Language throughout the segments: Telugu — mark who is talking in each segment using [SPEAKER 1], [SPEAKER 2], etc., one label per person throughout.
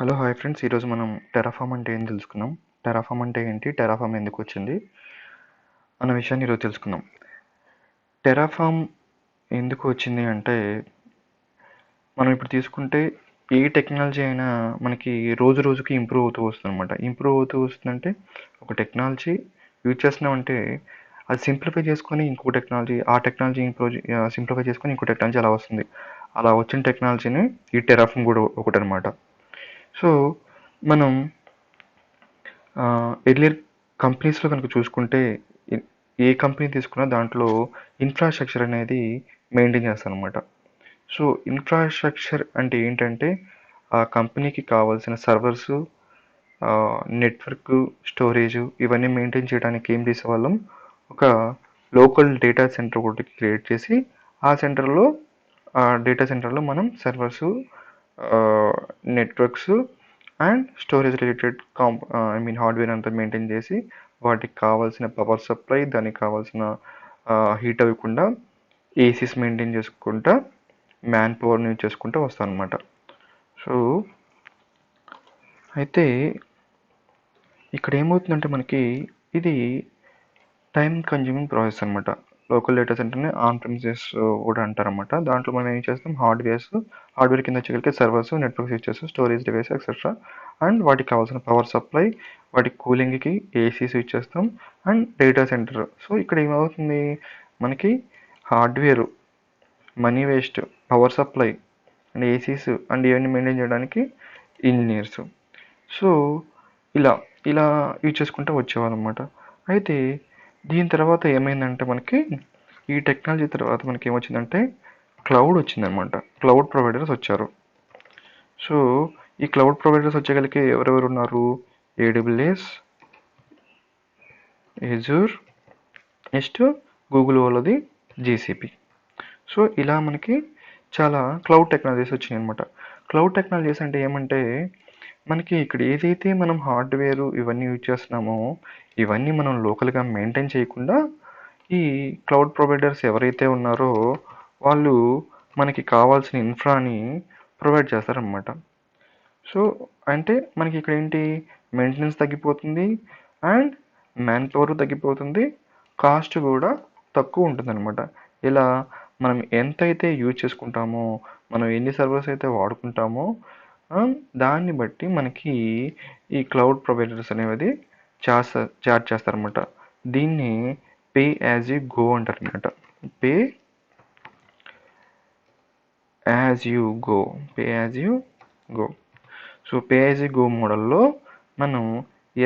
[SPEAKER 1] Hello hi friends. ఈరోజు మనం టెరాఫామ్ అంటే ఏం తెలుసుకున్నాం. టెరాఫామ్ అంటే ఏంటి, టెరాఫామ్ ఎందుకు వచ్చింది అన్న విషయాన్ని ఈరోజు తెలుసుకుందాం. టెరాఫామ్ ఎందుకు వచ్చింది అంటే, మనం ఇప్పుడు తీసుకుంటే ఏ టెక్నాలజీ అయినా మనకి రోజు రోజుకి ఇంప్రూవ్ అవుతూ వస్తుంది అనమాట. ఇంప్రూవ్ అవుతూ వస్తుందంటే ఒక టెక్నాలజీ యూజ్ చేస్తున్నామంటే అది సింప్లిఫై చేసుకొని ఇంకో టెక్నాలజీ, ఆ టెక్నాలజీ సింప్లిఫై చేసుకొని ఇంకో టెక్నాలజీ అలా వస్తుంది. అలా వచ్చిన టెక్నాలజీని ఈ టెరాఫామ్ కూడా ఒకటనమాట. సో మనం ఎర్లియర్ కంపెనీస్లో కనుక చూసుకుంటే ఏ కంపెనీ తీసుకున్నా దాంట్లో ఇన్ఫ్రాస్ట్రక్చర్ అనేది మెయింటైన్ చేస్తారనమాట. సో ఇన్ఫ్రాస్ట్రక్చర్ అంటే ఏంటంటే ఆ కంపెనీకి కావాల్సిన సర్వర్సు, నెట్వర్క్, స్టోరేజ్ ఇవన్నీ మెయింటైన్ చేయడానికి ఏం చేసేవాళ్ళం, ఒక లోకల్ డేటా సెంటర్ ఒకటి క్రియేట్ చేసి ఆ డేటా సెంటర్లో మనం servers, networks and storage related hardware అంతా మెయింటైన్ చేసి వాటికి కావాల్సిన పవర్ సప్లై, దానికి కావాల్సిన హీట్ అవ్వకుండా ఏసీస్ మెయింటైన్ చేసుకుంటా మ్యాన్ పవర్ని యూజ్ చేసుకుంటూ వస్తాం అనమాట. సో అయితే ఇక్కడ ఏమవుతుందంటే మనకి ఇది టైం కన్జ్యూమింగ్ ప్రాసెస్ అనమాట. లోకల్ డేటా సెంటర్ని ఆన్ ప్రిమిసెస్ కూడా అంటారనమాట. దాంట్లో మనం ఏం చేస్తాం, హార్డ్వేర్ కింద వచ్చేసరికి servers, network switches, storage device etcetera, and వాటికి కావాల్సిన పవర్ సప్లై, వాటి కూలింగ్కి ఏసీ స్విచ్ చేస్తాం అండ్ డేటా సెంటర్. సో ఇక్కడ ఏమవుతుంది, మనకి hardware, money waste, power supply and ACs and ఇవన్నీ మెయింటైన్ చేయడానికి ఇంజనీర్స్. సో ఇలా ఇలా యూజ్ చేసుకుంటూ వచ్చేవాళ్ళం అనమాట. అయితే దీని తర్వాత ఏమైందంటే మనకి ఈ టెక్నాలజీ తర్వాత మనకి ఏమొచ్చిందంటే క్లౌడ్ వచ్చిందనమాట. క్లౌడ్ ప్రొవైడర్స్ వచ్చారు. సో ఈ క్లౌడ్ ప్రొవైడర్స్ వచ్చేగలికి ఎవరెవరు ఉన్నారు, ఏడబ్ల్యూఎస్, ఎజూర్, నెక్స్ట్ గూగుల్ వాళ్ళది జీసీపీ. సో ఇలా మనకి చాలా క్లౌడ్ టెక్నాలజీస్ వచ్చినాయి అనమాట. క్లౌడ్ టెక్నాలజీస్ అంటే ఏమంటే మనకి ఇక్కడ ఏదైతే మనం హార్డ్వేర్ ఇవన్నీ యూజ్ చేస్తున్నామో ఇవన్నీ మనం లోకల్గా మెయింటైన్ చేయకుండా ఈ క్లౌడ్ ప్రొవైడర్స్ ఎవరైతే ఉన్నారో వాళ్ళు మనకి కావాల్సిన ఇన్ఫ్రాని ప్రొవైడ్ చేస్తారనమాట. సో అంటే మనకి ఇక్కడ ఏంటి, మెయింటెనెన్స్ తగ్గిపోతుంది అండ్ మ్యాన్ పవర్ తగ్గిపోతుంది, కాస్ట్ కూడా తక్కువ ఉంటుందన్నమాట. ఇలా మనం ఎంతైతే యూజ్ చేసుకుంటామో, మనం ఎన్ని సర్వర్స్ అయితే వాడుకుంటామో దాన్ని బట్టి మనకి ఈ క్లౌడ్ ప్రొవైడర్స్ అనేది చార్జ్ చేస్తారనమాట. దీన్ని పే యాజ్ యూ గో అంటారనమాట. Pay as you go. So pay as you go మోడల్లో మనం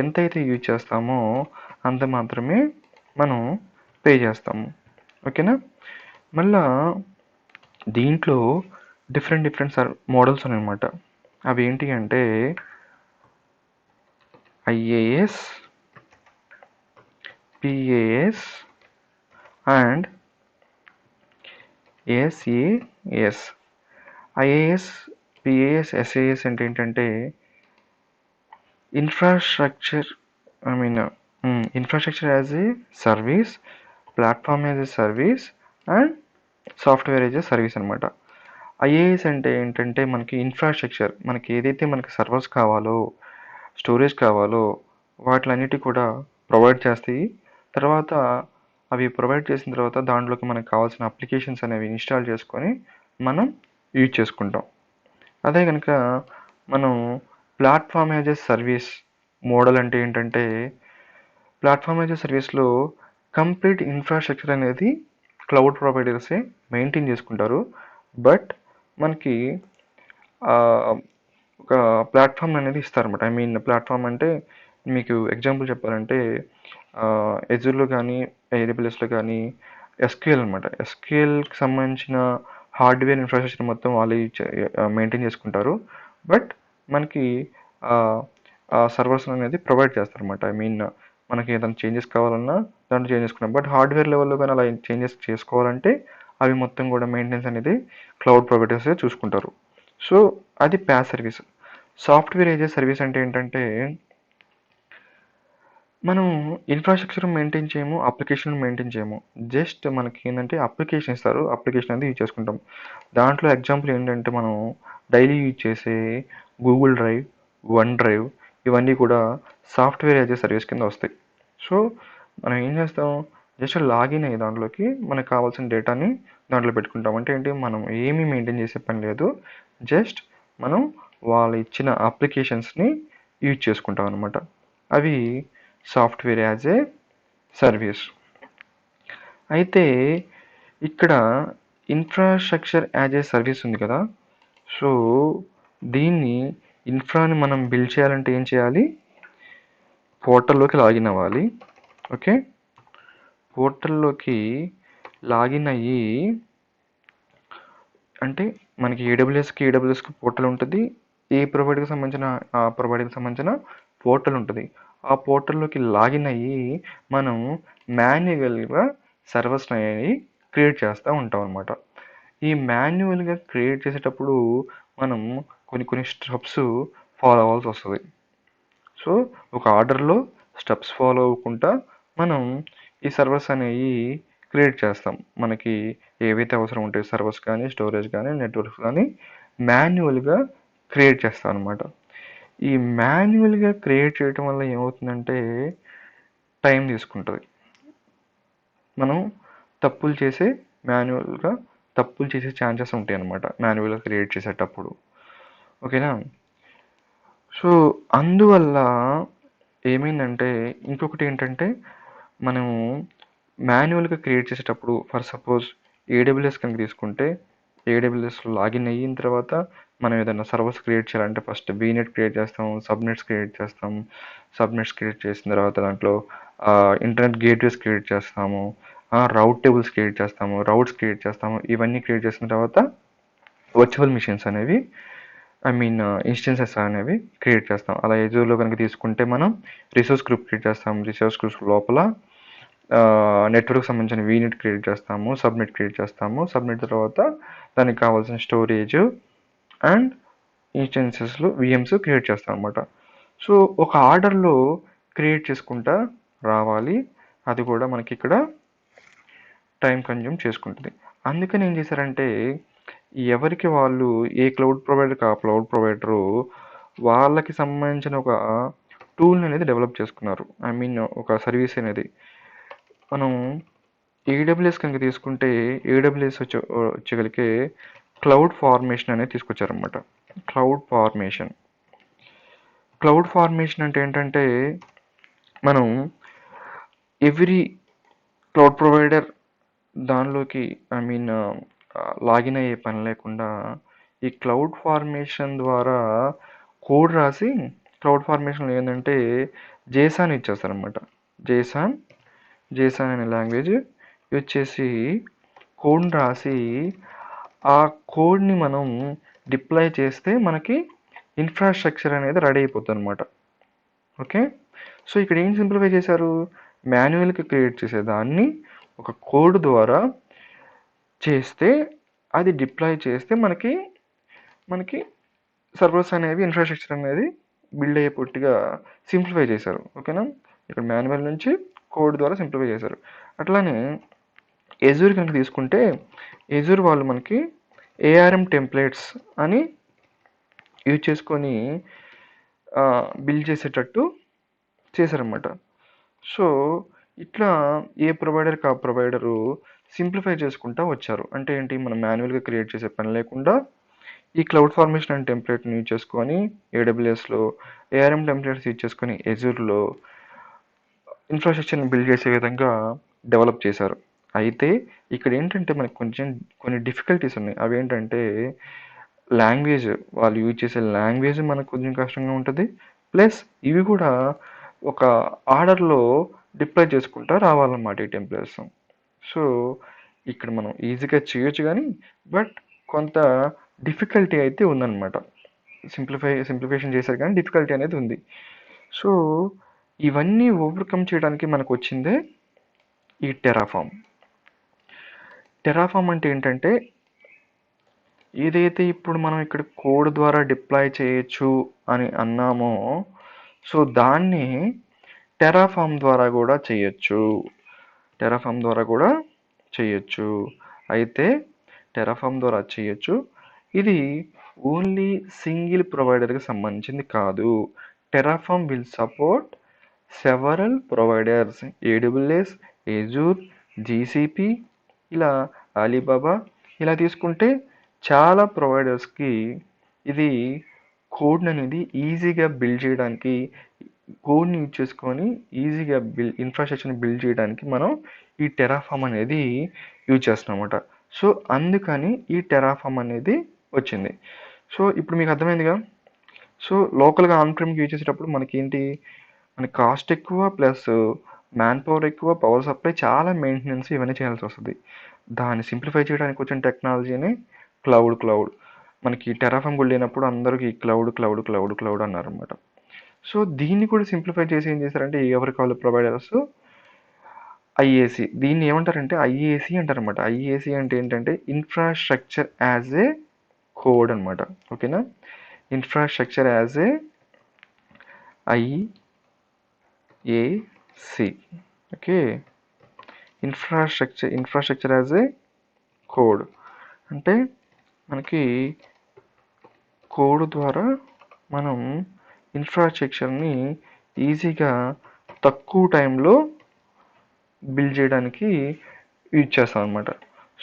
[SPEAKER 1] ఎంతైతే యూజ్ చేస్తామో అంత మాత్రమే మనం పే చేస్తాము. ఓకేనా. మళ్ళా దీంట్లో డిఫరెంట్ మోడల్స్ ఉన్నాయన్నమాట. అవి ఏంటి అంటే IAS, PAS and SAs. IAS, PAS, SAs అంటే ఏంటంటే infrastructure as a service, platform as a service and software as a service అనమాట. ఐఏఎస్ అంటే ఏంటంటే మనకి ఇన్ఫ్రాస్ట్రక్చర్, మనకి ఏదైతే మనకి సర్వర్స్ కావాలో, స్టోరేజ్ కావాలో వాటిలన్నిటి కూడా ప్రొవైడ్ చేస్తాయి. తర్వాత అవి ప్రొవైడ్ చేసిన తర్వాత దాంట్లోకి మనకు కావాల్సిన అప్లికేషన్స్ అనేవి ఇన్స్టాల్ చేసుకొని మనం యూజ్ చేసుకుంటాం. అదే కనుక మనం platform as a service model అంటే ఏంటంటే, ప్లాట్ఫామ్ యాజ్ ఏ సర్వీస్లో కంప్లీట్ ఇన్ఫ్రాస్ట్రక్చర్ అనేది క్లౌడ్ ప్రొవైడర్సే మెయింటైన్ చేసుకుంటారు. బట్ మనకి ఒక ప్లాట్ఫామ్ అనేది ఇస్తారన్నమాట. ప్లాట్ఫామ్ అంటే మీకు ఎగ్జాంపుల్ చెప్పాలంటే ఎజూర్లో కానీ, ఏడబ్ల్యూఎస్లో కానీ ఎస్క్యూఎల్ అనమాట. ఎస్క్యూఎల్కి సంబంధించిన హార్డ్వేర్ ఇన్ఫ్రాస్ట్రక్చర్ మొత్తం వాళ్ళు మెయింటైన్ చేసుకుంటారు. బట్ మనకి సర్వర్స్ అనేది ప్రొవైడ్ చేస్తారన్నమాట. మనకి ఏదైనా చేంజెస్ కావాలన్నా దాంట్లో చేంజ్ చేసుకుంటాం. బట్ హార్డ్వేర్ లెవెల్లో కానీ అలా చేంజెస్ చేసుకోవాలంటే అవి మొత్తం కూడా మెయింటెనెన్స్ అనేది క్లౌడ్ ప్రొవైడర్సే చూసుకుంటారు. సో అది PaaS service. Software as a service అంటే ఏంటంటే మనం ఇన్ఫ్రాస్ట్రక్చర్ మెయింటైన్ చేయము, అప్లికేషన్ మెయింటైన్ చేయము. జస్ట్ మనకి ఏంటంటే అప్లికేషన్ ఇస్తారు, అప్లికేషన్ అనేది యూజ్ చేసుకుంటాం. దాంట్లో ఎగ్జాంపుల్ ఏంటంటే మనం డైలీ యూజ్ చేసే గూగుల్ డ్రైవ్, వన్ డ్రైవ్, ఇవన్నీ కూడా సాఫ్ట్వేర్ యాజ్ ఏ సర్వీస్ కింద వస్తాయి. సో మనం ఏం చేస్తాం, జస్ట్ లాగిన్ అయ్యే దాంట్లోకి మనకు కావాల్సిన డేటాని దాంట్లో పెట్టుకుంటాం. అంటే ఏంటి, మనం ఏమీ మెయింటైన్ చేసే పని లేదు, జస్ట్ మనం వాళ్ళు ఇచ్చిన అప్లికేషన్స్ని యూజ్ చేసుకుంటాం అనమాట. అవి సాఫ్ట్వేర్ యాజ్ ఏ సర్వీస్. అయితే ఇక్కడ ఇన్ఫ్రాస్ట్రక్చర్ యాజ్ ఏ సర్వీస్ ఉంది కదా, సో దీన్ని ఇన్ఫ్రాని మనం బిల్డ్ చేయాలంటే ఏం చేయాలి, పోర్టల్లోకి లాగిన్ అవ్వాలి. ఓకే, పోర్టల్లోకి లాగిన్ అయ్యి, అంటే మనకి ఏడబ్ల్యూఎస్కి పోర్టల్ ఉంటుంది, ఏ ప్రొవైడర్కి సంబంధించిన ఆ ప్రొవైడర్కి సంబంధించిన పోర్టల్ ఉంటుంది. ఆ పోర్టల్లోకి లాగిన్ అయ్యి మనం మాన్యువల్గా సర్వర్స్ అనేవి క్రియేట్ చేస్తూ ఉంటాం అనమాట. ఈ మాన్యువల్గా క్రియేట్ చేసేటప్పుడు మనం కొన్ని స్టెప్స్ ఫాలో అవ్వాల్సి వస్తుంది. సో ఒక ఆర్డర్లో స్టెప్స్ ఫాలో అవ్వకుండా మనం ఈ సర్వర్స్ అనేవి క్రియేట్ చేస్తాం. మనకి ఏవైతే అవసరం ఉంటాయో సర్వర్స్ కానీ, స్టోరేజ్ కానీ, నెట్వర్క్స్ కానీ మాన్యువల్గా క్రియేట్ చేస్తాం అనమాట. ఈ మాన్యువల్గా క్రియేట్ చేయటం వల్ల ఏమవుతుందంటే టైం తీసుకుంటుంది. మనం తప్పులు చేసే ఛాన్సెస్ ఉంటాయి అన్నమాట మాన్యువల్గా క్రియేట్ చేసేటప్పుడు. ఓకేనా, సో అందువల్ల ఏమైందంటే, ఇంకొకటి ఏంటంటే, మనం మాన్యువల్గా క్రియేట్ చేసేటప్పుడు ఫర్ సపోజ్ ఏడబ్ల్యూఎస్ కనుక తీసుకుంటే, ఏడబ్ల్యూఎస్లో లాగిన్ అయిన తర్వాత మనం ఏదైనా సర్వర్స్ క్రియేట్ చేయాలంటే ఫస్ట్ వీనెట్ క్రియేట్ చేస్తాం, సబ్నెట్స్ క్రియేట్ చేసిన తర్వాత దాంట్లో ఇంటర్నెట్ గేట్వేస్ క్రియేట్ చేస్తాము, రౌట్ టేబుల్స్ క్రియేట్ చేస్తాము, రౌట్స్ క్రియేట్ చేస్తాము. ఇవన్నీ క్రియేట్ చేసిన తర్వాత వర్చువల్ మిషన్స్ అనేవి, ఇన్స్టెన్సెస్ అనేవి క్రియేట్ చేస్తాం. అలా ఎజూర్లో కనుక తీసుకుంటే మనం రిసోర్స్ గ్రూప్ క్రియేట్ చేస్తాం. రిసోర్స్ గ్రూప్ లోపల నెట్వర్క్ సంబంధించిన వీనెట్ క్రియేట్ చేస్తాము, సబ్నెట్ క్రియేట్ చేస్తాము. సబ్నెట్ తర్వాత దానికి కావాల్సిన స్టోరేజ్ అండ్ ఇన్స్టెన్సెస్లు విఎమ్స్ క్రియేట్ చేస్తాం అనమాట. సో ఒక ఆర్డర్లో క్రియేట్ చేసుకుంటా రావాలి. అది కూడా మనకి ఇక్కడ టైం కన్జ్యూమ్ చేసుకుంటుంది. అందుకని ఏం చేశారంటే, ఎవరికి వాళ్ళు ఏ క్లౌడ్ ప్రొవైడర్కి ఆ క్లౌడ్ ప్రొవైడరు వాళ్ళకి సంబంధించిన ఒక టూల్ అనేది డెవలప్ చేసుకున్నారు. ఒక సర్వీస్ అనేది. మనం ఏడబ్ల్యూఎస్ కనుక తీసుకుంటే, ఏడబ్ల్యూఎస్ వచ్చేగలిగే క్లౌడ్ ఫార్మేషన్ అనేది తీసుకొచ్చారనమాట. క్లౌడ్ ఫార్మేషన్ అంటే ఏంటంటే, మనం ఎవ్రీ క్లౌడ్ ప్రొవైడర్ దానిలోకి లాగిన్ అయ్యే పని లేకుండా ఈ క్లౌడ్ ఫార్మేషన్ ద్వారా కోడ్ రాసి, క్లౌడ్ ఫార్మేషన్లో ఏంటంటే జేసాన్ ఇచ్చేస్తారనమాట. జేసాన్ అనే లాంగ్వేజ్ యూజ్ చేసి కోడ్ని రాసి, ఆ కోడ్ని మనం డిప్లాయ్ చేస్తే మనకి ఇన్ఫ్రాస్ట్రక్చర్ అనేది రెడీ అయిపోతుంది అనమాట. ఓకే, సో ఇక్కడ ఏం సింప్లిఫై చేశారు, మాన్యువల్గా క్రియేట్ చేసేదాన్ని ఒక కోడ్ ద్వారా చేస్తే, అది డిప్లాయ్ చేస్తే మనకి సర్వర్స్ అనేవి, ఇన్ఫ్రాస్ట్రక్చర్ అనేది బిల్డ్ అయ్యేపట్టుగా సింప్లిఫై చేశారు. ఓకేనా, ఇక్కడ మాన్యువల్ నుంచి కోడ్ ద్వారా సింప్లిఫై చేశారు. అట్లానే ఎజూర్ కనుక తీసుకుంటే, ఎజూర్ వాళ్ళు మనకి ఏఆర్ఎం టెంప్లెట్స్ అని యూజ్ చేసుకొని బిల్డ్ చేసేటట్టు చేశారన్నమాట. సో ఇట్లా ఏ ప్రొవైడర్కి ఆ ప్రొవైడరు సింప్లిఫై చేసుకుంటూ వచ్చారు. అంటే ఏంటి, మనం మాన్యువల్గా క్రియేట్ చేసే పని లేకుండా ఈ క్లౌడ్ ఫార్మేషన్ అండ్ టెంప్లెట్ని యూజ్ చేసుకొని ఏడబ్ల్యూఎస్లో, ఏఆర్ఎం టెంప్లెట్స్ యూజ్ చేసుకొని ఎజూర్లో ఇన్ఫ్రాస్ట్రక్చర్ని బిల్డ్ చేసే విధంగా డెవలప్ చేశారు. అయితే ఇక్కడ ఏంటంటే మనకు కొన్ని డిఫికల్టీస్ ఉన్నాయి. అవి ఏంటంటే, లాంగ్వేజ్, వాళ్ళు యూజ్ చేసే లాంగ్వేజ్ మనకు కొంచెం కష్టంగా ఉంటుంది. ప్లస్ ఇవి కూడా ఒక ఆర్డర్లో డిప్లాయ్ చేసుకుంటా రావాలన్నమాట ఈ టెంప్లెట్స్. సో ఇక్కడ మనం ఈజీగా చేయొచ్చు కానీ, బట్ కొంత డిఫికల్టీ అయితే ఉందన్నమాట. సింప్లిఫికేషన్ చేశారు కానీ డిఫికల్టీ అనేది ఉంది. సో ఇవన్నీ ఓవర్కమ్ చేయడానికి మనకు వచ్చిందే ఈ టెరాఫామ్. అంటే ఏంటంటే, ఏదైతే ఇప్పుడు మనం ఇక్కడ కోడ్ ద్వారా డిప్లాయ్ చేయొచ్చు అని అన్నామో, సో దాన్ని టెరాఫామ్ ద్వారా కూడా చేయొచ్చు. అయితే టెరాఫామ్ ద్వారా చేయొచ్చు. ఇది ఓన్లీ సింగిల్ ప్రొవైడర్కి సంబంధించింది కాదు. Terraform will support several providers, AWS, Azure, GCP, ఇలా అలీబాబా, ఇలా తీసుకుంటే చాలా ప్రొవైడర్స్కి ఇది కోడ్ని అనేది ఈజీగా బిల్డ్ చేయడానికి, కోడ్ని యూజ్ చేసుకొని ఈజీగా ఇన్ఫ్రాస్ట్రక్చర్ని బిల్డ్ చేయడానికి మనం ఈ టెరాఫామ్ అనేది యూజ్ చేస్తున్నాం అన్నమాట. సో అందుకని ఈ టెరాఫామ్ అనేది వచ్చింది. సో ఇప్పుడు మీకు అర్థమైందిగా. సో లోకల్గా ఆన్ ప్రిమ్కి యూజ్ చేసేటప్పుడు మనకేంటి, మనకి కాస్ట్ ఎక్కువ, ప్లస్ మ్యాన్ పవర్ ఎక్కువ, పవర్ సప్లై, చాలా మెయింటెనెన్స్ ఇవన్నీ చేయాల్సి వస్తుంది. దాన్ని సింప్లిఫై చేయడానికి వచ్చిన టెక్నాలజీని క్లౌడ్. మనకి టెరాఫామ్ కూడా లేనప్పుడు అందరికీ క్లౌడ్ అన్నారనమాట. సో దీన్ని కూడా సింప్లిఫై చేసి ఏం చేశారంటే ఎవరి కావాలి ప్రొవైడర్స్ ఐఏసి, దీన్ని ఏమంటారంటే ఐఏసి అంటారనమాట. ఐఏసి అంటే ఏంటంటే ఇన్ఫ్రాస్ట్రక్చర్ యాజ్ ఏ కోడ్ అనమాట. ఓకేనా, infrastructure as a IAC. Okay, infrastructure as a code అంటే మనకి కోడ్ ద్వారా మనం ఇన్ఫ్రాస్ట్రక్చర్ని ఈజీగా తక్కువ టైంలో బిల్డ్ చేయడానికి యూజ్ చేస్తాం అనమాట.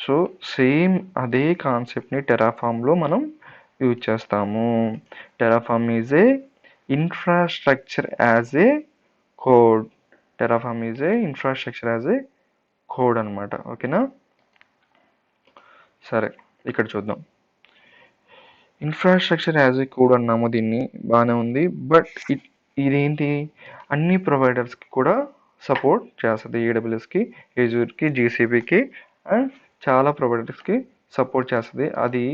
[SPEAKER 1] సో సేమ్ అదే కాన్సెప్ట్ని టెరాఫామ్లో మనం యూజ్ చేస్తాము. Terraform is a infrastructure as a code. Terraform is a infrastructure as a code అనమాట. ఓకేనా, సరే ఇక్కడ చూద్దాం. ఇన్ఫ్రాస్ట్రక్చర్ యాజ్ ఏ కోడ్ అన్నాము, దీన్ని బాగానే ఉంది. బట్ ఇదేంటి, అన్ని ప్రొవైడర్స్కి కూడా సపోర్ట్ చేస్తుంది. ఏడబ్ల్యూఎస్కి, ఏజూర్కి, జీసీబీకి అండ్ చాలా ప్రొవైడర్స్కి సపోర్ట్ చేస్తుంది. అది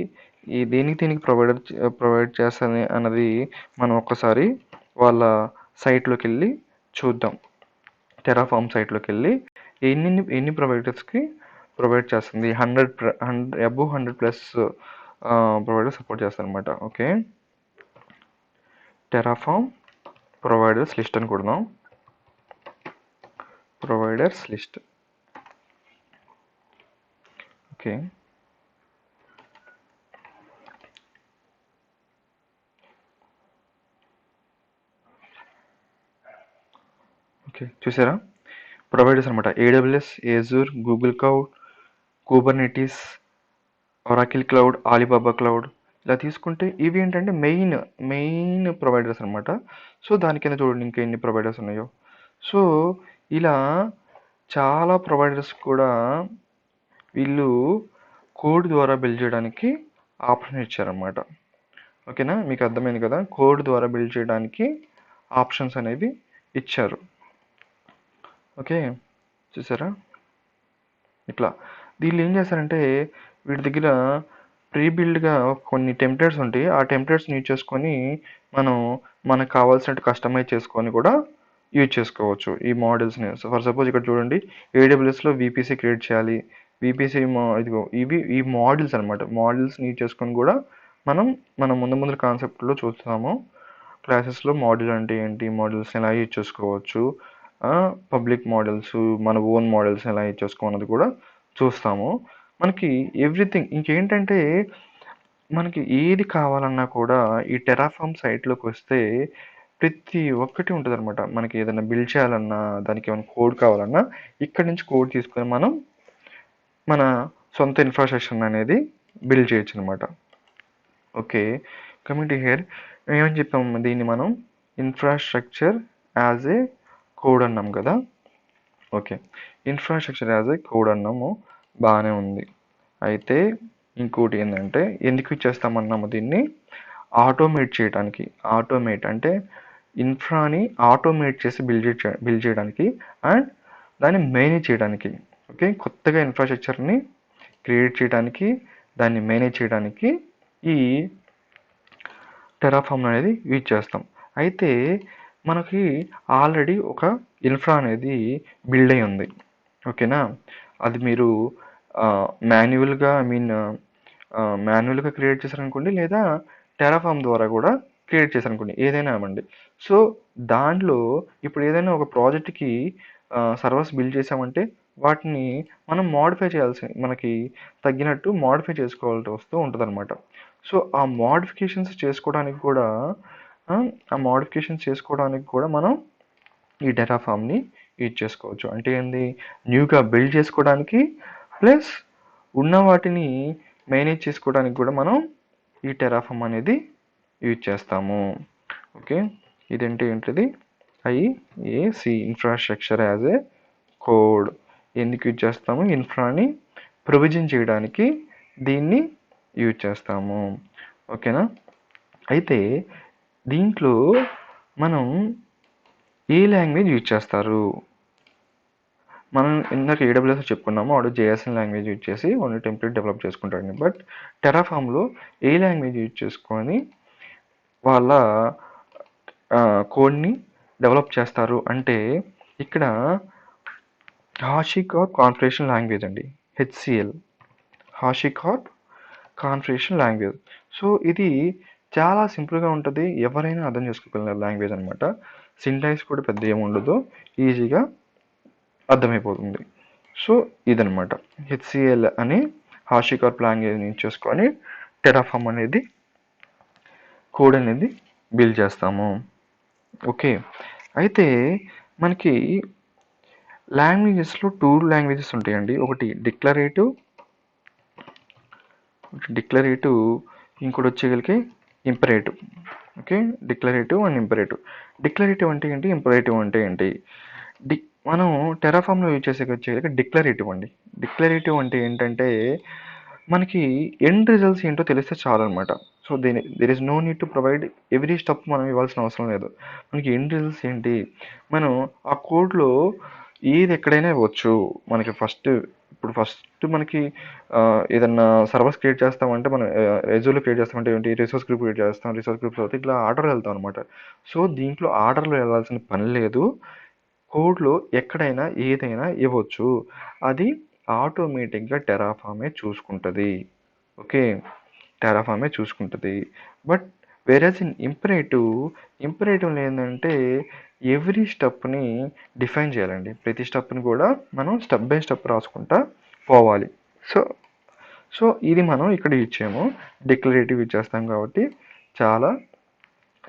[SPEAKER 1] దీనికి ప్రొవైడ్ చేస్తుంది అన్నది మనం ఒక్కసారి వాళ్ళ సైట్లోకి వెళ్ళి చూద్దాం. టెరాఫామ్ సైట్లోకి వెళ్ళి ఎన్ని ప్రొవైడర్స్కి ప్రొవైడ్ చేస్తుంది. 100+ ప్రొవైడర్ సపోర్ట్ చేస్తారు అనమాట. ఓకే, టెరాఫామ్ ప్రొవైడర్స్ లిస్ట్ అని కొడదాం. Providers list. ఓకే, చూసారా ప్రొవైడర్స్ అనమాట. AWS, Azure, Google cloud, Kubernetes, Oracle cloud, Alibaba cloud, ఇలా తీసుకుంటే ఇవి ఏంటంటే మెయిన్ ప్రొవైడర్స్ అనమాట. సో దాని కింద చూడండి ఇంకా ఎన్ని ప్రొవైడర్స్ ఉన్నాయో. సో ఇలా చాలా ప్రొవైడర్స్ కూడా వీళ్ళు కోడ్ ద్వారా బిల్డ్ చేయడానికి ఆప్షన్ ఇచ్చారన్నమాట. ఓకేనా, మీకు అర్థమైంది కదా, కోడ్ ద్వారా బిల్డ్ చేయడానికి ఆప్షన్స్ అనేవి ఇచ్చారు. ఓకే, చూసారా ఇట్లా. దీనిలో ఏం చేస్తారంటే వీటి దగ్గర ప్రీ బిల్డ్గా కొన్ని టెంప్లెట్స్ ఉంటాయి. ఆ టెంప్లెట్స్ని యూజ్ చేసుకొని మనకు కావాల్సినట్టు కస్టమైజ్ చేసుకొని కూడా యూజ్ చేసుకోవచ్చు ఈ మోడల్స్ని. సో ఫర్ సపోజ్ ఇక్కడ చూడండి, ఏడబ్ల్యూఎస్లో వీపీసీ క్రియేట్ చేయాలి. వీపీసీ ఇదిగో ఈ మోడల్స్ అనమాట. మోడల్స్ని యూజ్ చేసుకొని కూడా మనం ముందు కాన్సెప్ట్లో చూస్తాము. క్లాసెస్లో మోడల్ అంటే ఏంటి, మోడల్స్ ఎలా యూజ్ చేసుకోవచ్చు, పబ్లిక్ మోడల్స్, మన ఓన్ మోడల్స్ ఎలా యూజ్ చేసుకోవాలన్నది కూడా చూస్తాము. మనకి ఎవ్రీథింగ్ ఇంకేంటంటే మనకి ఏది కావాలన్నా కూడా ఈ టెరాఫామ్ సైట్లోకి వస్తే ప్రతి ఒక్కటి ఉంటుంది అనమాట. మనకి ఏదైనా బిల్డ్ చేయాలన్నా, దానికి ఏమైనా కోడ్ కావాలన్నా ఇక్కడి నుంచి కోడ్ తీసుకొని మన సొంత ఇన్ఫ్రాస్ట్రక్చర్ అనేది బిల్డ్ చేయొచ్చు అనమాట. ఓకే, కమింగ్ టు హియర్ ఏమని చెప్పాము, దీన్ని మనం ఇన్ఫ్రాస్ట్రక్చర్ యాజ్ ఏ కోడ్ అన్నాం కదా. Okay, infrastructure as a code అన్నాము, బాగానే ఉంది. అయితే ఇంకోటి ఏంటంటే ఎందుకు ఇచ్చేస్తామన్నాము దీన్ని, ఆటోమేట్ చేయడానికి. ఆటోమేట్ అంటే ఇన్ఫ్రాని ఆటోమేట్ చేసి బిల్డ్ చేయడానికి అండ్ దాన్ని మేనేజ్ చేయడానికి. ఓకే, కొత్తగా ఇన్ఫ్రాస్ట్రక్చర్ని క్రియేట్ చేయడానికి, దాన్ని మేనేజ్ చేయడానికి ఈ టెరాఫామ్ అనేది యూజ్ చేస్తాం. అయితే మనకి ఆల్రెడీ ఒక ఇన్ఫ్రా అనేది బిల్డ్ అయి ఉంది. ఓకేనా, అది మీరు మాన్యువల్గా క్రియేట్ చేశారనుకోండి, లేదా టెరాఫామ్ ద్వారా కూడా క్రియేట్ చేశారనుకోండి, ఏదైనా అవ్వండి. సో దాంట్లో ఇప్పుడు ఏదైనా ఒక ప్రాజెక్ట్కి సర్వర్స్ బిల్డ్ చేసామంటే వాటిని మనం మోడిఫై చేయాల్సి, మనకి తగ్గినట్టు మోడిఫై చేసుకోవాల్సి వస్తూ ఉంటుంది అనమాట. సో ఆ మోడిఫికేషన్స్ చేసుకోవడానికి కూడా మనం ఈ టెరాఫామ్ని యూజ్ చేసుకోవచ్చు. అంటే ఏంది, న్యూగా బిల్డ్ చేసుకోవడానికి ప్లస్ ఉన్న వాటిని మేనేజ్ చేసుకోవడానికి కూడా మనం ఈ టెరాఫామ్ అనేది యూజ్ చేస్తాము. ఓకే, ఇదేంటి ఏంటిది IAC, infrastructure as a code. ఎందుకు యూజ్ చేస్తాము? ఇన్ఫ్రాని ప్రొవిజన్ చేయడానికి దీన్ని యూజ్ చేస్తాము. ఓకేనా? అయితే దీంట్లో మనం ఏ లాంగ్వేజ్ యూజ్ చేస్తారు? మనం ఇందాక ఏడబ్ల్యూఎస్ చెప్పుకున్నాము, వాడు జేఎస్ఎన్ లాంగ్వేజ్ యూజ్ చేసి ఓన్లీ టెంప్లెట్ డెవలప్ చేసుకుంటాడు. బట్ టెరాఫామ్లో ఏ లాంగ్వేజ్ యూజ్ చేసుకొని వాళ్ళ కోడ్ని డెవలప్ చేస్తారు అంటే ఇక్కడ హాషికార్ప్ కాన్ఫిగరేషన్ లాంగ్వేజ్ అండి, హెచ్సిఎల్, హాషికార్ప్ కాన్ఫిగరేషన్ లాంగ్వేజ్. సో ఇది చాలా సింపుల్గా ఉంటుంది, ఎవరైనా అర్థం చేసుకోగలిగిన లాంగ్వేజ్ అనమాట. సింటాక్స్ కూడా పెద్ద ఏమి ఉండదు, ఈజీగా అర్థమైపోతుంది. సో ఇదనమాట హెచ్సిఎల్ అని హాషికార్ప్ లాంగ్వేజ్ యూజ్ చేసుకొని టెరాఫామ్ అనేది కోడ్ అనేది బిల్డ్ చేస్తాము. ఓకే, అయితే మనకి లాంగ్వేజెస్లో 2 లాంగ్వేజెస్ ఉంటాయండి. ఒకటి డిక్లరేటివ్, ఇంకోటి వచ్చేగలికి imperative. Okay, declarative and imperative. Declarative అంటే ఏంటి, ఇంపరేటివ్ అంటే ఏంటి? మనం టెరాఫామ్లో యూజ్ వచ్చేగలికి డిక్లరేటివ్ అండి. డిక్లరేటివ్ అంటే ఏంటంటే మనకి ఎండ్ రిజల్ట్స్ ఏంటో తెలిస్తే చాలు అనమాట. So there is no need to provide every step మనం ఇవ్వాల్సిన అవసరం లేదు. మనకి ఎండ్ రిజల్ట్స్ ఏంటి, మనం ఆ కోడ్లో ఏది ఎక్కడైనా ఇవ్వచ్చు. మనకి ఫస్ట్ మనకి ఏదన్నా సర్వర్స్ క్రియేట్ చేస్తామంటే మనం రెజ్యూలో క్రియేట్ చేస్తామంటే ఏంటి, రిసోర్స్ గ్రూప్ క్రియేట్ చేస్తాం, రిసోర్స్ గ్రూప్ తర్వాత ఇట్లా ఆర్డర్ వెళ్తాం అనమాట. సో దీంట్లో ఆర్డర్లో వెళ్ళాల్సిన పని లేదు, కోడ్లో ఎక్కడైనా ఏదైనా ఇవ్వచ్చు, అది ఆటోమేటిక్గా టెరాఫామే చూసుకుంటుంది. ఓకే, టెరాఫామే చూసుకుంటుంది. బట్ వేరేస్ ఇన్ ఇంపరేటివ్ ఏంటంటే ఎవ్రీ స్టెప్ని డిఫైన్ చేయాలండి. ప్రతి స్టెప్ని కూడా మనం స్టెప్ బై స్టెప్ రాసుకుంటా పోవాలి. సో ఇది మనం ఇక్కడ యూజ్ చేయము, డిక్లరేటివ్ యూజ్ చేస్తాం కాబట్టి చాలా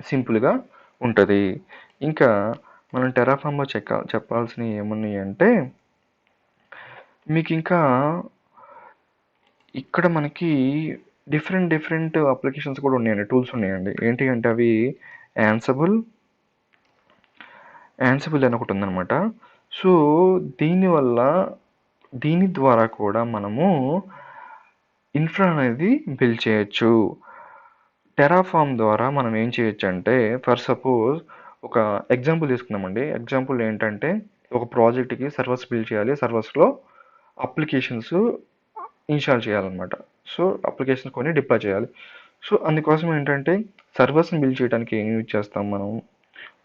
[SPEAKER 1] సింపుల్గా ఉంటుంది. ఇంకా మనం టెరాఫామ్లో చెప్పాల్సినవి ఏమున్నాయి అంటే మీకు ఇంకా ఇక్కడ మనకి డిఫరెంట్ అప్లికేషన్స్ కూడా ఉన్నాయండి, టూల్స్ ఉన్నాయండి. ఏంటి అంటే అవి యాన్సిబుల్ అని ఒకటి ఉందన్నమాట. సో దీని ద్వారా కూడా మనము ఇన్ఫ్రా అనేది బిల్డ్ చేయొచ్చు. టెరాఫామ్ ద్వారా మనం ఏం చేయొచ్చు అంటే, ఫర్ సపోజ్ ఒక ఎగ్జాంపుల్ తీసుకుందామండి. ఎగ్జాంపుల్ ఏంటంటే ఒక ప్రాజెక్ట్కి సర్వర్స్ బిల్డ్ చేయాలి, సర్వర్స్లో అప్లికేషన్స్ ఇన్స్టాల్ చేయాలన్నమాట. సో అప్లికేషన్స్ కొన్ని డిప్లాయ్ చేయాలి. సో అందుకోసం ఏంటంటే సర్వర్స్ని బిల్డ్ చేయడానికి ఏం యూజ్ చేస్తాం మనం,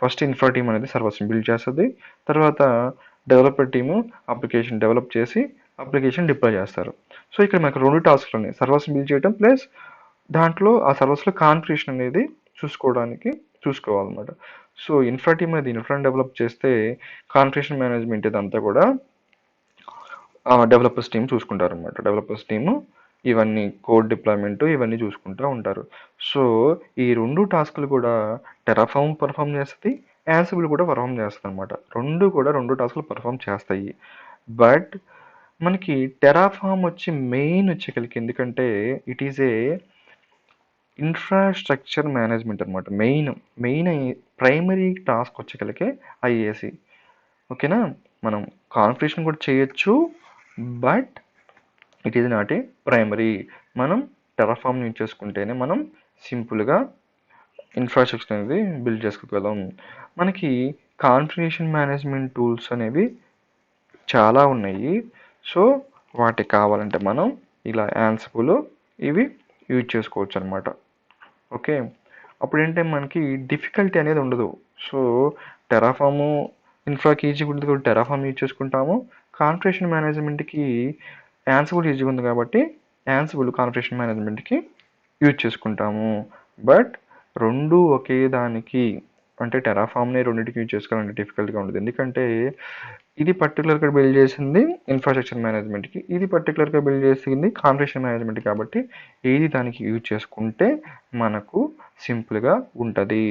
[SPEAKER 1] ఫస్ట్ ఇన్ఫ్రా టీమ్ అనేది సర్వర్స్ని బిల్డ్ చేస్తుంది, తర్వాత డెవలపర్ టీము అప్లికేషన్ డెవలప్ చేసి అప్లికేషన్ డిప్లాయ్ చేస్తారు. సో ఇక్కడ మనకు 2 టాస్క్లు ఉన్నాయి, సర్వర్స్ని బిల్డ్ చేయడం ప్లస్ దాంట్లో ఆ సర్వర్స్లో కాన్ఫిగరేషన్ అనేది చూసుకోవాలన్నమాట. సో ఇన్ఫ్రా టీమ్ అనేది ఇన్ఫ్రాని డెవలప్ చేస్తే కాన్ఫిగరేషన్ మేనేజ్మెంట్ ఇదంతా కూడా డెవలపర్స్ టీమ్ చూసుకుంటారు అనమాట. డెవలపర్స్ టీము ఇవన్నీ కోడ్ డిప్లాయ్మెంట్ ఇవన్నీ చూసుకుంటూ ఉంటారు. సో ఈ 2 టాస్క్లు కూడా టెరాఫామ్ పర్ఫామ్ చేస్తుంది, యాన్సిబుల్ కూడా పర్ఫామ్ చేస్తుంది అనమాట. 2 టాస్క్లు పర్ఫామ్ చేస్తాయి. బట్ మనకి టెరాఫామ్ మెయిన్ వచ్చేకలికి, ఎందుకంటే it is a infrastructure management అనమాట. మెయిన్ ప్రైమరీ టాస్క్ వచ్చేకలికే ఐఏసి. ఓకేనా, మనం కాన్ఫిగరేషన్ కూడా చేయొచ్చు, but it is not a primary. మనం టెరాఫామ్ యూజ్ చేసుకుంటేనే మనం సింపుల్గా ఇన్ఫ్రాస్ట్రక్చర్ అనేది బిల్డ్ చేసుకోగలం. మనకి కాన్ఫిగరేషన్ మేనేజ్మెంట్ టూల్స్ అనేవి చాలా ఉన్నాయి. సో వాటికి కావాలంటే మనం ఇలా యాన్సిబుల్ ఇవి యూజ్ చేసుకోవచ్చు అనమాట. ఓకే, అప్పుడు ఏంటంటే మనకి డిఫికల్టీ అనేది ఉండదు. సో టెరాఫాము ఇన్ఫ్రాకి ఈజీగా ఉంటుంది కాబట్టి టెరాఫామ్ యూజ్ చేసుకుంటాము. కాన్ఫిగరేషన్ మేనేజ్మెంట్కి యాన్సిబుల్ ఈజీగా ఉంది కాబట్టి యాన్సిబుల్ కాన్ఫిగరేషన్ మేనేజ్మెంట్కి యూజ్ చేసుకుంటాము. బట్ 2 ఒకే దానికి అంటే టెరాఫామ్‌ని రెండిటికి యూజ్ చేసుకోవాలంటే డిఫికల్ట్‌గా ఉండదు. ఎందుకంటే ఇది పర్టిక్యులర్‌గా బిల్డ్ చేసింది ఇన్‌ఫ్రాస్ట్రక్చర్ మేనేజ్మెంట్‌కి. ఇది పర్టిక్యులర్‌గా బిల్డ్ చేసింది కాన్ఫిగరేషన్ మేనేజ్మెంట్‌కి కాబట్టి ఏది దానికి యూజ్ చేసుకుంటే మనకు సింపుల్‌గా ఉంటది.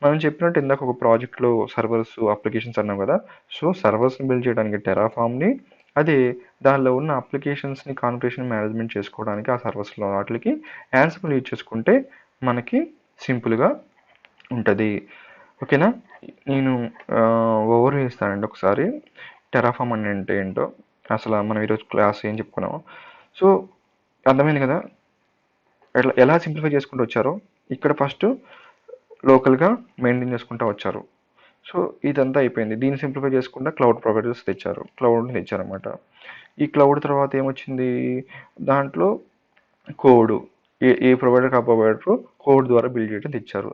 [SPEAKER 1] మనం చెప్పినట్టు ఇందాక ఒక ప్రాజెక్ట్‌లో సర్వర్స్, అప్లికేషన్స్ అన్నాం కదా! సో, సర్వర్స్‌ని బిల్డ్ చేయడానికి టెరాఫామ్‌ని, అదే దానిలో ఉన్న అప్లికేషన్స్‌ని కాన్ఫిగరేషన్ మేనేజ్మెంట్ చేసుకోవడానికి ఆ సర్వర్స్‌లో వాటిలకి యాన్సిబుల్ యూజ్ చేసుకుంటే మనకి సింపుల్‌గా ఉంటది. ఓకేనా? నేను ఓవర్‌వ్యూ ఇస్తానండి ఒకసారి. టెరాఫామ్ అంటే ఏంటో, అసలు మనం ఈరోజు క్లాస్ ఏం చెప్పుకున్నామో. సో, అర్థమైంది కదా! ఎలా సింప్లిఫై చేసుకుంటూ వచ్చారో, ఇక్కడ ఫస్ట్ లోకల్‌గా మెయింటైన్ చేసుకుంటూ వచ్చారు. సో, ఇదంతా అయిపోయింది. దీన్ని సింప్లిఫై చేసుకుంటా క్లౌడ్ ప్రొవైడర్స్ తెచ్చారు. క్లౌడ్‌ని తెచ్చారనమాట. ఈ క్లౌడ్ తర్వాత ఏమొచ్చింది? దాంట్లో కోడు. ఏ ప్రొవైడర్‌కి ఆ ప్రొవైడరు కోడ్ ద్వారా బిల్డ్ చేయడం తెచ్చారు.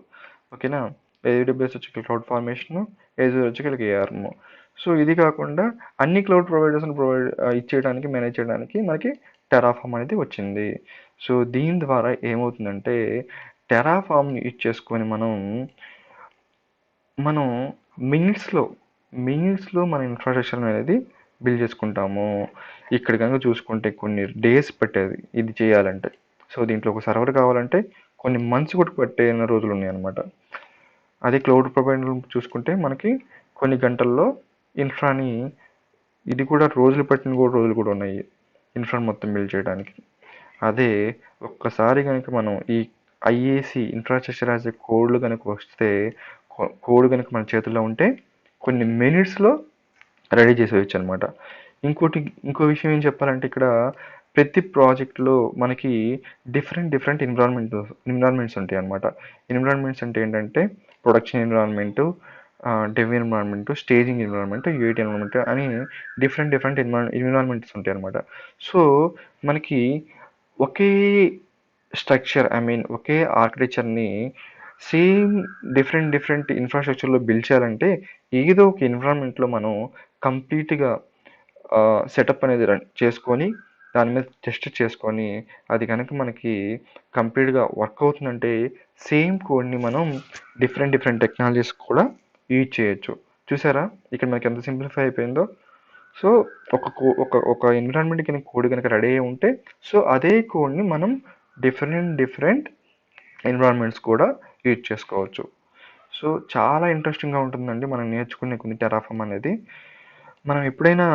[SPEAKER 1] ఓకేనా? ఏడబ్ల్యూఎస్ వచ్చి క్లౌడ్ ఫార్మేషను, ఏజూర్ వచ్చి వీళ్ళకి ఏఆర్ఎమ్. సో, ఇది కాకుండా అన్ని క్లౌడ్ ప్రొవైడర్స్‌ని ఇచ్చేయడానికి, మేనేజ్ చేయడానికి మనకి టెరాఫామ్ అనేది వచ్చింది. సో, దీని ద్వారా ఏమవుతుందంటే టెరాఫామ్‌ని యూజ్ చేసుకొని మనం మినిట్స్‌లో, మన ఇన్‌ఫ్రాస్ట్రక్చర్ అనేది బిల్డ్ చేసుకుంటాము. ఇక్కడ గనుక చూసుకుంటే కొన్ని డేస్ పట్టేది ఇది చేయాలంటే. సో, దీంట్లో ఒక సర్వర్ కావాలంటే కొన్ని మంత్స్ కూడా పట్టిన రోజులున్నాయన్నమాట. అదే క్లౌడ్ ప్రొవైడర్ చూసుకుంటే మనకి కొన్ని గంటల్లో ఇన్ఫ్రాని, ఇది కూడా రోజులు పట్టిన రోజులు కూడా ఉన్నాయి ఇన్ఫ్రాని మొత్తం బిల్డ్ చేయడానికి. అదే ఒక్కసారి కనుక మనం ఈ ఐఏసి ఇన్ఫ్రాస్ట్రక్చర్ యాజ్ ఎ కోడ్లు కనుక వస్తే, కోడ్ కనుక మన చేతుల్లో ఉంటే కొన్ని మినిట్స్‌లో రెడీ చేసేయచ్చు అనమాట. ఇంకో విషయం ఏం చెప్పాలంటే ఇక్కడ ప్రతి ప్రాజెక్ట్‌లో మనకి డిఫరెంట్ ఎన్విరాన్మెంట్స్ ఉంటాయి అనమాట. ఎన్విరాన్మెంట్స్ అంటే ఏంటంటే production environment, dev environment, staging environment, UAT environment అని డిఫరెంట్ ఎన్విరాన్మెంట్స్ ఉంటాయి అనమాట. సో, మనకి ఒకే స్ట్రక్చర్ ఒకే ఆర్కిటెక్చర్‌ని సేమ్ డిఫరెంట్ ఇన్‌ఫ్రాస్ట్రక్చర్‌లో బిల్డ్ చేయాలంటే ఏదో ఒక ఎన్విరాన్మెంట్‌లో మనం కంప్లీట్‌గా సెటప్ అనేది చేసుకొని, దాని మీద టెస్ట్ చేసుకొని, అది గనక మనకి కంప్లీట్‌గా వర్క్ అవుతుందంటే సేమ్ కోడ్‌ని మనం డిఫరెంట్ టెక్నాలజీస్ కూడా యూజ్ చేయొచ్చు. చూసారా? ఇక్కడ మనకి ఎంత సింప్లిఫై అయిపోయిందో. సో, ఒక ఎన్విరాన్మెంట్ కింద కోడ్ గనక రెడీ అయ్యి ఉంటే, సో, అదే కోడ్‌ని మనం డిఫరెంట్ ఎన్విరాన్మెంట్స్ కూడా యూజ్ చేసుకోవచ్చు. సో, చాలా ఇంట్రెస్టింగ్‌గా ఉంటుందండి మనం నేర్చుకునే కొన్ని టెరాఫామ్ అనేది. మనం ఎప్పుడైనా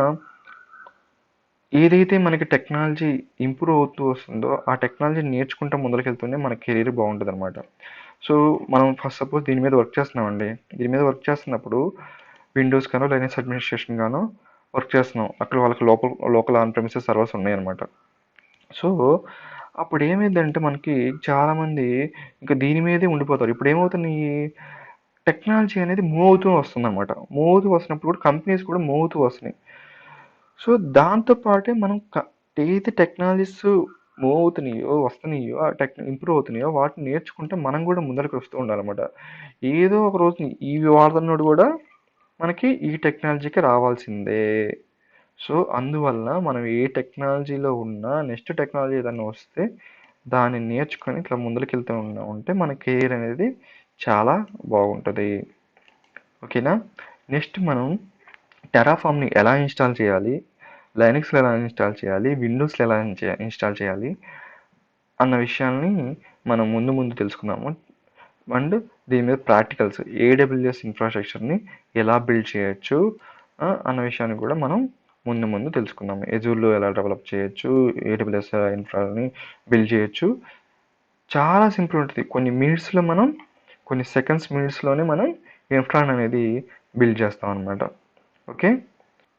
[SPEAKER 1] ఏదైతే మనకి టెక్నాలజీ ఇంప్రూవ్ అవుతూ వస్తుందో, ఆ టెక్నాలజీ నేర్చుకుంటూ ముందలకెళ్తూనే మన కెరీర్ బాగుంటదనమాట. సో, మనం ఫస్ట్ సపోజ్ దీని మీద వర్క్ చేస్తున్నామండి. దీని మీద వర్క్ చేస్తున్నప్పుడు విండోస్ గానో, లైనక్స్ అడ్మినిస్ట్రేషన్ గానో వర్క్ చేస్తున్నాం. అక్కడ వాళ్ళకి లోకల్ ఆన్ ప్రెమిసెస్ సర్వర్స్ ఉన్నాయన్నమాట. సో, అప్పుడు ఏమైద్దంటే మనకి చాలామంది ఇంక దీని మీదే ఉండిపోతారు. ఇప్పుడు ఏమవుతున్నాయి, టెక్నాలజీ అనేది మూవ్ అవుతూ వస్తుందన్నమాట. మూవ్ అవుతూ వస్తున్నప్పుడు కూడా కంపెనీస్ కూడా మూవ్ అవుతూ వస్తున్నాయి. సో, దాంతో పాటే మనం ఏదైతే టెక్నాలజీస్ మూవ్ అవుతున్నాయో, వస్తున్నాయో, ఆ ఇంప్రూవ్ అవుతున్నాయో వాటిని నేర్చుకుంటే మనం కూడా ముందరికి వస్తూ ఉండాలన్నమాట. ఏదో ఒక రోజు ఇవి వాడుతున్నోడు కూడా మనకి ఈ టెక్నాలజీకి రావాల్సిందే. సో, అందువల్ల మనం ఏ టెక్నాలజీలో ఉన్నా నెక్స్ట్ టెక్నాలజీ ఏదన్నా వస్తే దాన్ని నేర్చుకొని ఇట్లా ముందలకెళ్తూ ఉంటే మన కెరీర్ అనేది చాలా బాగుంటది. ఓకేనా? నెక్స్ట్ మనం టెరాఫామ్‌ని ఎలా ఇన్‌స్టాల్ చేయాలి? లైనక్స్‌లో ఎలా ఇన్‌స్టాల్ చేయాలి? విండోస్‌లో ఎలా ఇన్‌స్టాల్ చేయాలి? అన్న విషయాల్ని మనం ముందు తెలుసుకుందాము. అండ్ దీని మీద ప్రాక్టికల్స్ ఏడబ్ల్యూఎస్ ఇన్‌ఫ్రాస్ట్రక్చర్‌ని ఎలా బిల్డ్ చేయొచ్చు అన్న విషయాన్ని కూడా మనం ముందు తెలుసుకుందాం. ఎజూర్‌లో ఎలా డెవలప్ చేయొచ్చు? ఏడబ్ల్యూఎస్ ఇన్‌ఫ్రాని బిల్డ్ చేయొచ్చు. చాలా సింపుల్ ఉంటది. కొన్ని సెకండ్స్, మినిట్స్‌లోనే మనం ఇన్‌ఫ్రాన్ అనేది బిల్డ్ చేస్తాం అనమాట. Okay.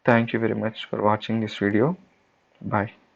[SPEAKER 1] Thank you very much for watching this video. Bye.